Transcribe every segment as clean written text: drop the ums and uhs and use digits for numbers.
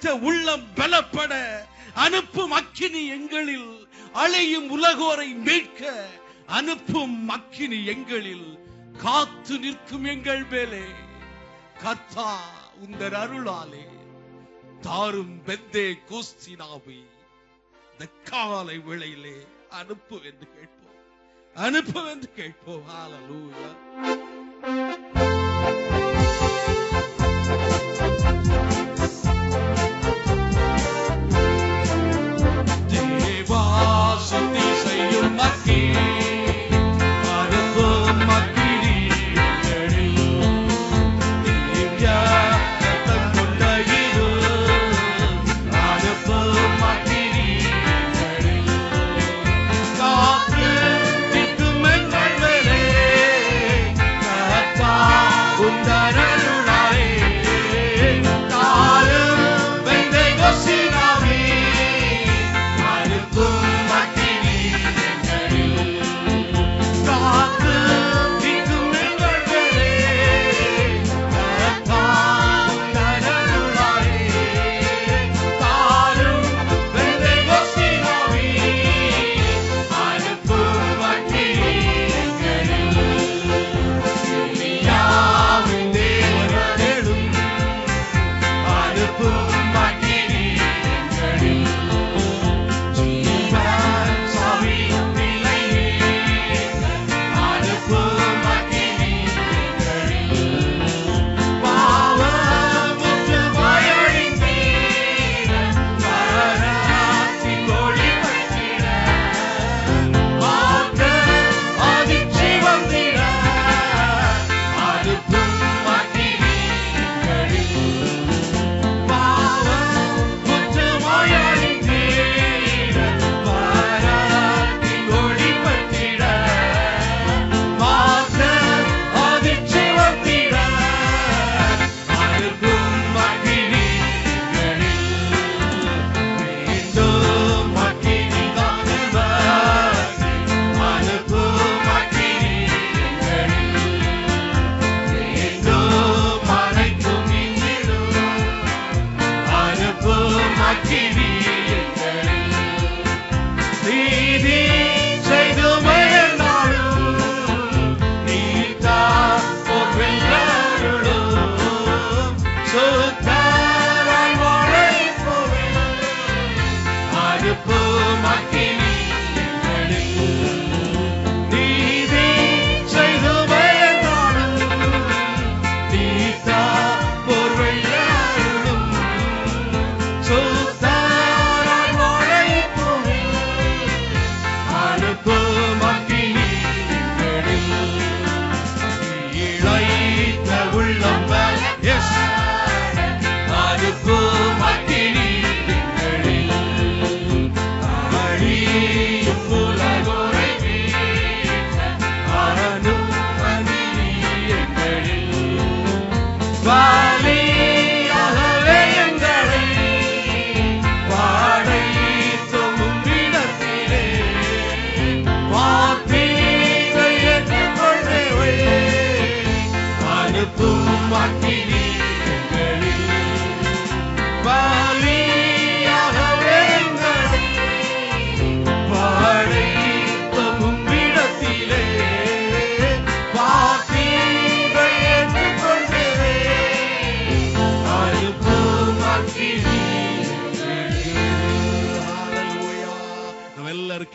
அழித்த உள்ளம் பலப்பட அனுப்பும் அக்கினி எங்களில், அழையும் உலகோரை மீட்க அனுப்பும் அக்கினி எங்களில், காத்து நிற்கும் எங்கள் மேலே கர்த்தா உந்தர் அருளாலே தாரும் பெந்தே கோஸ்தினாவை இந்த காலை வேளையிலே அனுப்பு என்று கேட்போம், அனுப்பு என்று கேட்போம். ஹல்லேலூயா.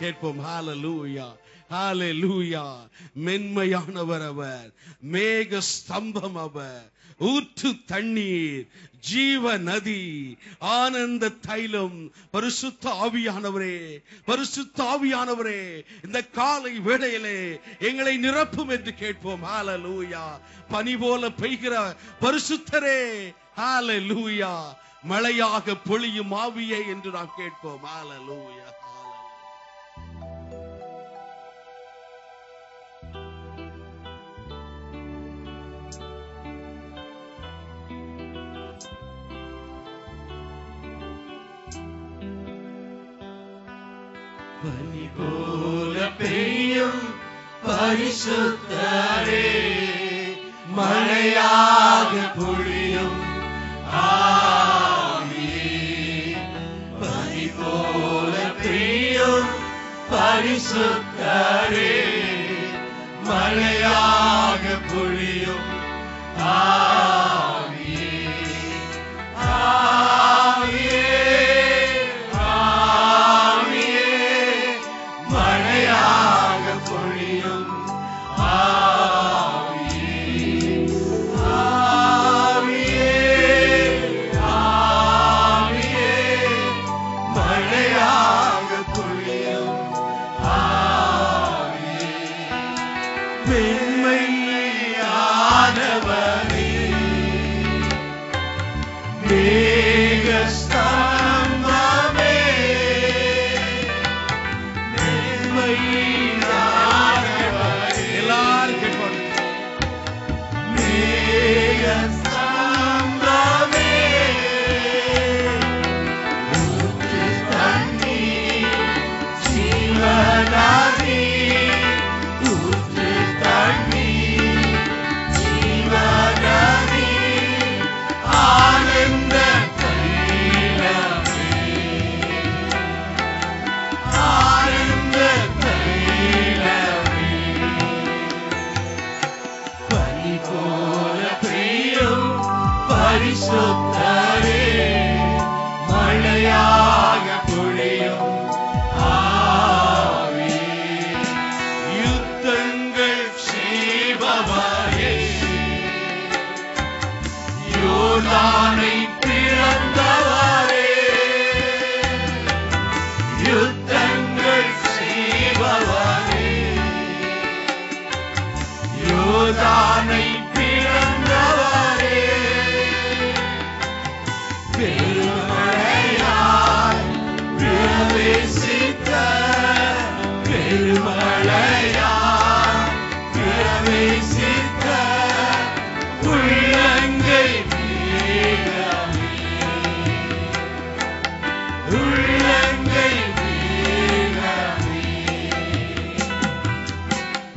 கேட்போம். ஹalleluya, ஹalleluya. மென்மையானவர் அவர், மேக ஸ்தம்பம் அவர், ஊற்று தண்ணீர், ஜீவ நதி, ஆனந்த தைலம். பரிசுத்த ஆவியானவரே, பரிசுத்த ஆவியானவரே, இந்த காலை வேளையிலே எங்களை நிரப்பும் என்று கேட்போம். ஹalleluya. பனி போல பெய்கிற பரிசுத்தரே, ஹalleluya. மழையாக பொழியும் ஆவியே என்று நாம் கேட்போம். ஹalleluya. பனி போல பெய்யும் பரிசுத்தரே, மழையாக பொழியும் ஆவியே, பரிசுத்தரே மழையாக பொழியும் ஆவியே ஆவியே ஆவியே மழையாக பொழியும் ஆவியே ஆவியே ஆவியே மழையாக பொழியும் ஆவியே மென்மையானவரே மேகஸ்தம்பமே மென்மையானவரே எல்லாரும் கேட்பாங்க. மேகஸ்தம்பமே ஊற்று தண்ணீர் ஜீவநதி ஊற்று தண்ணீர் ஜீவநதி ஆனந்த தைலமே ஆனந்த தைலமே பனி போல பெய்யும் பரிசுத்தரே மழையாக பொழியும் ஆவியே யுத்தங்கள் செய்பவரே யோர்தானை பிளந்தவரே யுத்தங்கள் செய்பவரே யோர்தானை பிளந்தவரே பெருமழையாய் பிரவேசித்த பெருமழையாய் பிரவேசித்த உள்ளங்கை மேகமே உள்ளங்கை மேகமே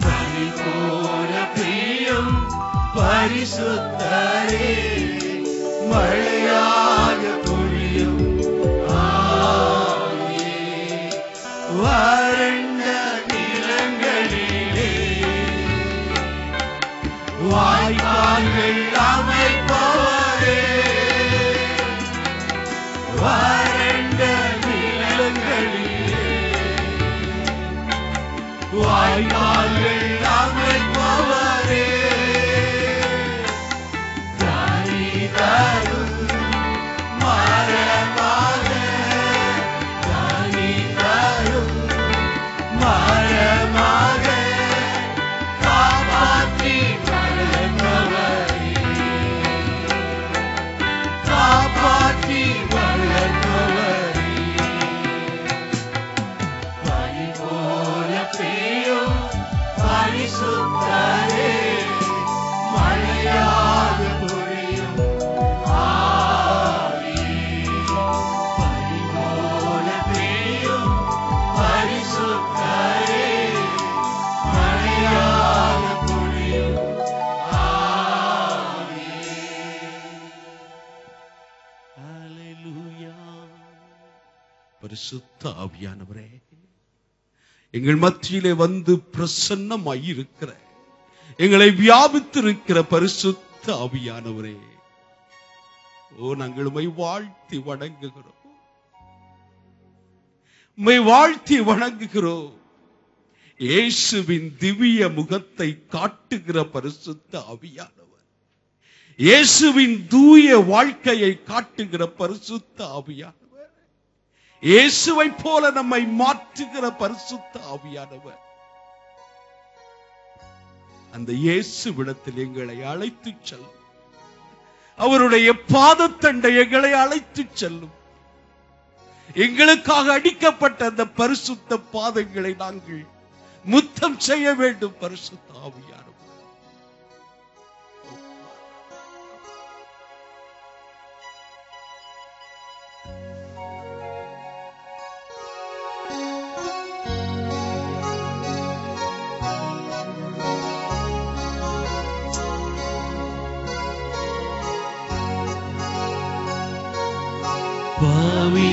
பனி போல பெய்யும் பரிசுத்தரே மழையாக பொழியும் ஆவியே வறண்ட நிலங்களிலே வாய்க்கால்கள் அமைப்பவரே வறண்ட நிலங்களிலே வாய்க்கால்கள் அமைப்பவரே கனி தரும் மரமாக கனி தரும் மரமாக காப்பாற்றி வளர்ப்பவரே காப்பாற்றி வளர்ப்பவரே பனி போல பெய்யும் பரிசுத்தரே மழையாக பொழியும் ஆவியே பனி போல பெய்யும் பரிசுத்தரே மழையாக பொழியும் ஆவியே ஹalleluya. பரிசுத்த ஆவியானவரே, எங்கள் மத்தியிலே வந்து பிரசன்னமாயிருக்கிற, எங்களை வியாபித்திருக்கிற பரிசுத்த ஆவியானவரே, ஓ நாங்கள் உம்மை வாழ்த்தி வணங்குகிறோம், உம்மை வாழ்த்தி வணங்குகிறோம். இயேசுவின் திவ்ய முகத்தை காட்டுகிற பரிசுத்த ஆவியானவர், இயேசுவின் தூய வாழ்க்கையை காட்டுகிற பரிசுத்த ஆவியானவர், இயேசுவை போல நம்மை மாற்றுகிற பரிசுத்த ஆவியானவர், அந்த இயேசுவிடத்தில் எங்களை அழைத்துச் செல்லும், அவருடைய பாதத்தண்டை எங்களை அழைத்துச் செல்லும். எங்களுக்காக அடிக்கப்பட்ட அந்த பரிசுத்த பாதங்களை நாங்கள் முத்தம் செய்ய வேண்டும். பரிசுத்த ஆவியானவர், பாவி